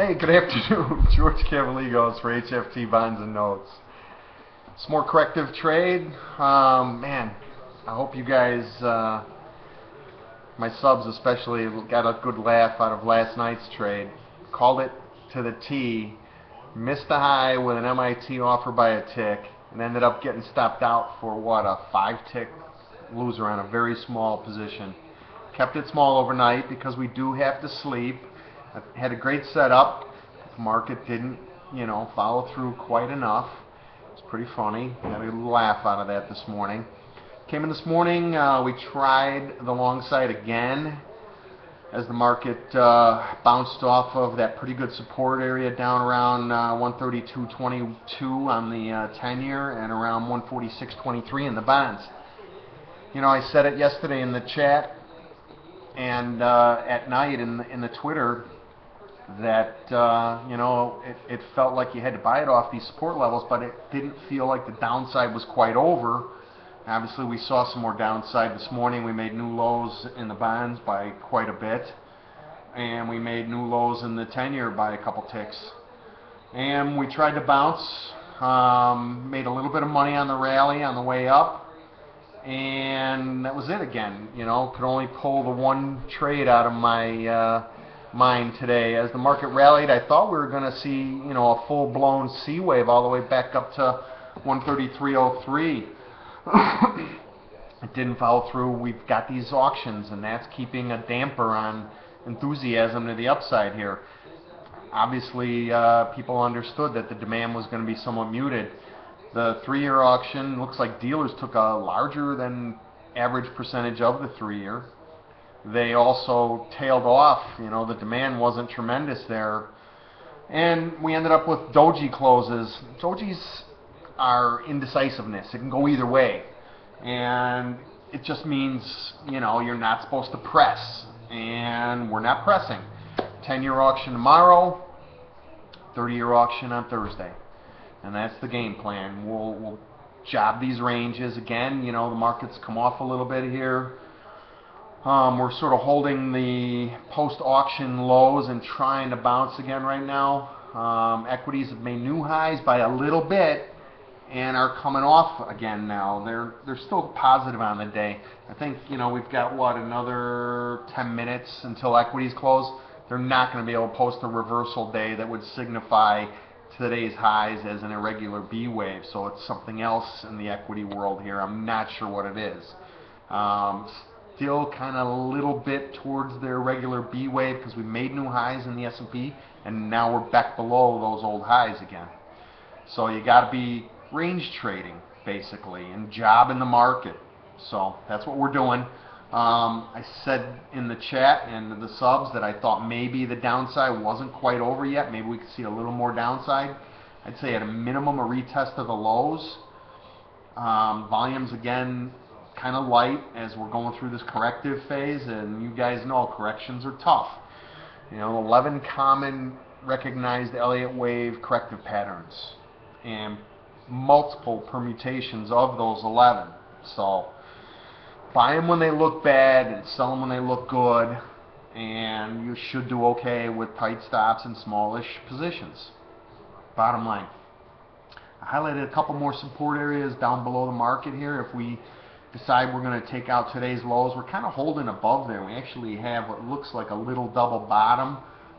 Hey, good afternoon. George Cavaligos for HFT Bonds Notes. Some more corrective trade. Man, I hope you guys, my subs especially, got a good laugh out of last night's trade. Called it to the T, missed the high with an MIT offer by a tick, and ended up getting stopped out for what, a 5-tick loser on a very small position. Kept it small overnight because we do have to sleep. I had a great setup. The market didn't, follow through quite enough. It's pretty funny. Got a little laugh out of that this morning. Came in this morning. We tried the long side again as the market bounced off of that pretty good support area down around 132.22 on the 10-year and around 146.23 in the bonds. I said it yesterday in the chat and at night in the Twitter that it felt like you had to buy it off these support levels, but it didn't feel like the downside was quite over. Obviously, we saw some more downside this morning. We made new lows in the bonds by quite a bit, and we made new lows in the 10-year by a couple ticks. And we tried to bounce, made a little bit of money on the rally on the way up, and that was it again. Could only pull the one trade out of my mind today. As the market rallied, I thought we were going to see, a full-blown C wave all the way back up to 133.03. It didn't follow through. We've got these auctions, and that's keeping a damper on enthusiasm to the upside here. Obviously, people understood that the demand was going to be somewhat muted. The 3-year auction looks like dealers took a larger than average percentage of the 3-year. They also tailed off. The demand wasn't tremendous there. And we ended up with doji closes. Dojis are indecisiveness. It can go either way. And it just means, you're not supposed to press. And we're not pressing. 10-year auction tomorrow, 30-year auction on Thursday. And that's the game plan. We'll job these ranges. Again, the market's come off a little bit here. We're sort of holding the post-auction lows and trying to bounce again right now. Equities have made new highs by a little bit and are coming off again now. They're still positive on the day. I think, we've got, another 10 minutes until equities close. They're not going to be able to post a reversal day that would signify today's highs as an irregular B wave. So it's something else in the equity world here. I'm not sure what it is. Still kind of a little bit towards their regular B wave because we made new highs in the S&P and now we're back below those old highs again. So you got to be range trading basically and job in the market. So that's what we're doing. I said in the chat and the subs that I thought maybe the downside wasn't quite over yet. Maybe we could see a little more downside. I'd say at a minimum a retest of the lows. Volumes again kind of light as we're going through this corrective phase, and you guys know corrections are tough. 11 common recognized Elliott wave corrective patterns and multiple permutations of those 11. So buy them when they look bad and sell them when they look good, and you should do okay with tight stops and smallish positions. Bottom line, I highlighted a couple more support areas down below the market here. If we decide we're going to take out today's lows, we're kind of holding above there. We actually have what looks like a little double bottom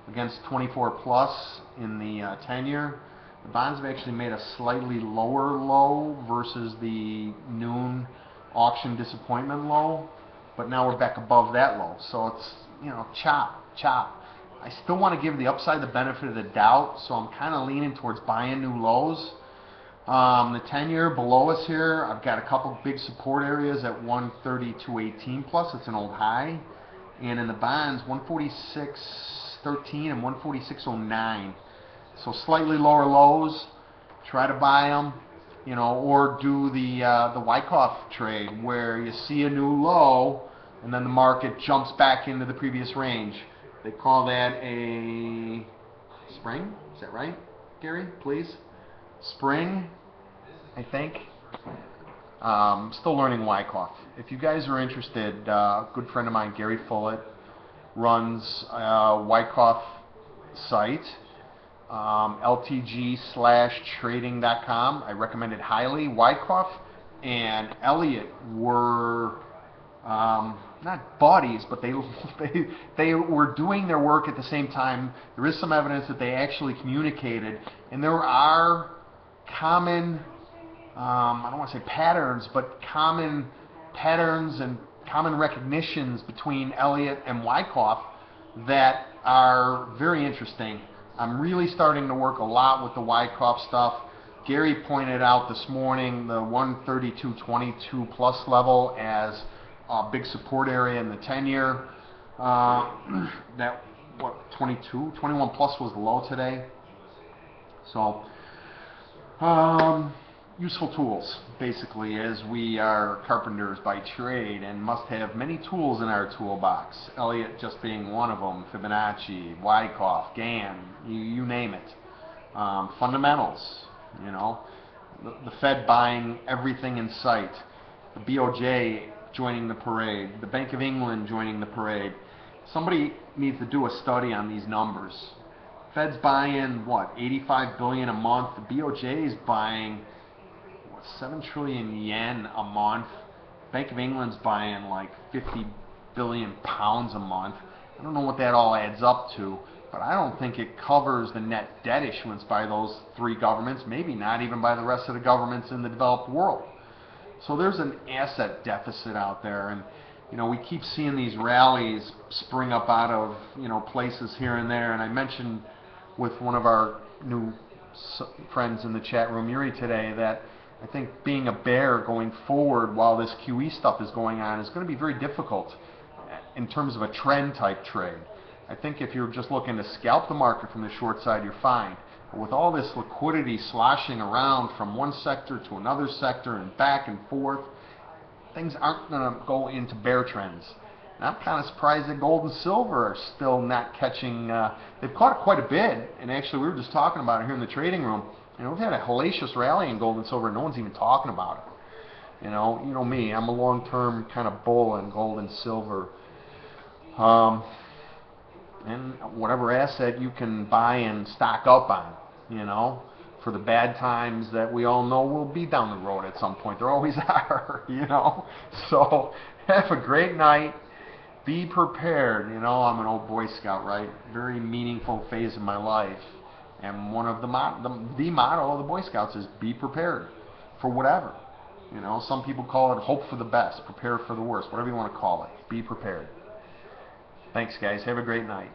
against 24 plus in the 10-year. The bonds have actually made a slightly lower low versus the noon auction disappointment low, but now we're back above that low. So it's, chop. I still want to give the upside the benefit of the doubt, so I'm kind of leaning towards buying new lows. The 10-year below us here, I've got a couple big support areas at 132.18 plus. It's an old high. And in the bonds, 146.13 and 146.09. So slightly lower lows. Try to buy them, or do the Wyckoff trade where you see a new low and then the market jumps back into the previous range. They call that a spring. Is that right, Gary? Please. Spring, I think. Still learning Wyckoff. If you guys are interested, a good friend of mine, Gary Fullett, runs a Wyckoff site. LTG/trading.com. I recommend it highly. Wyckoff and Elliott were not buddies, but they were doing their work at the same time. There is some evidence that they actually communicated, and there are common, I don't want to say patterns, but common patterns and common recognitions between Elliott and Wyckoff that are very interesting. I'm really starting to work a lot with the Wyckoff stuff. Gary pointed out this morning the 132.22 plus level as a big support area in the 10-year. That, what, 21 plus was the low today. So, useful tools, basically, as we are carpenters by trade and must have many tools in our toolbox. Elliott just being one of them, Fibonacci, Wyckoff, Gann, you name it. Fundamentals, you know, the Fed buying everything in sight, the BOJ joining the parade, the Bank of England joining the parade. Somebody needs to do a study on these numbers. Fed's buying, what, 85 billion a month. The BOJ is buying 7 trillion yen a month. Bank of England's buying like 50 billion pounds a month. I don't know what that all adds up to, but I don't think it covers the net debt issuance by those three governments, maybe not even by the rest of the governments in the developed world. So there's an asset deficit out there, and you know, we keep seeing these rallies spring up out of, you know, places here and there. And I mentioned with one of our new friends in the chat room, Yuri, today, that I think being a bear going forward while this QE stuff is going on is going to be very difficult in terms of a trend type trade. I think if you're just looking to scalp the market from the short side, you're fine. But with all this liquidity sloshing around from one sector to another sector and back and forth, things aren't going to go into bear trends. And I'm kind of surprised that gold and silver are still not catching. They've caught it quite a bit, and actually we were just talking about it here in the trading room. You know, we've had a hellacious rally in gold and silver, and no one's even talking about it. You know me. I'm a long-term kind of bull in gold and silver. And whatever asset you can buy and stock up on, you know, for the bad times that we all know will be down the road at some point. There always are, you know. So have a great night. Be prepared. You know, I'm an old Boy Scout, right? Very meaningful phase of my life. And one of the motto of the Boy Scouts is be prepared for whatever. You know, some people call it hope for the best, prepare for the worst, whatever you want to call it. Be prepared. Thanks, guys. Have a great night.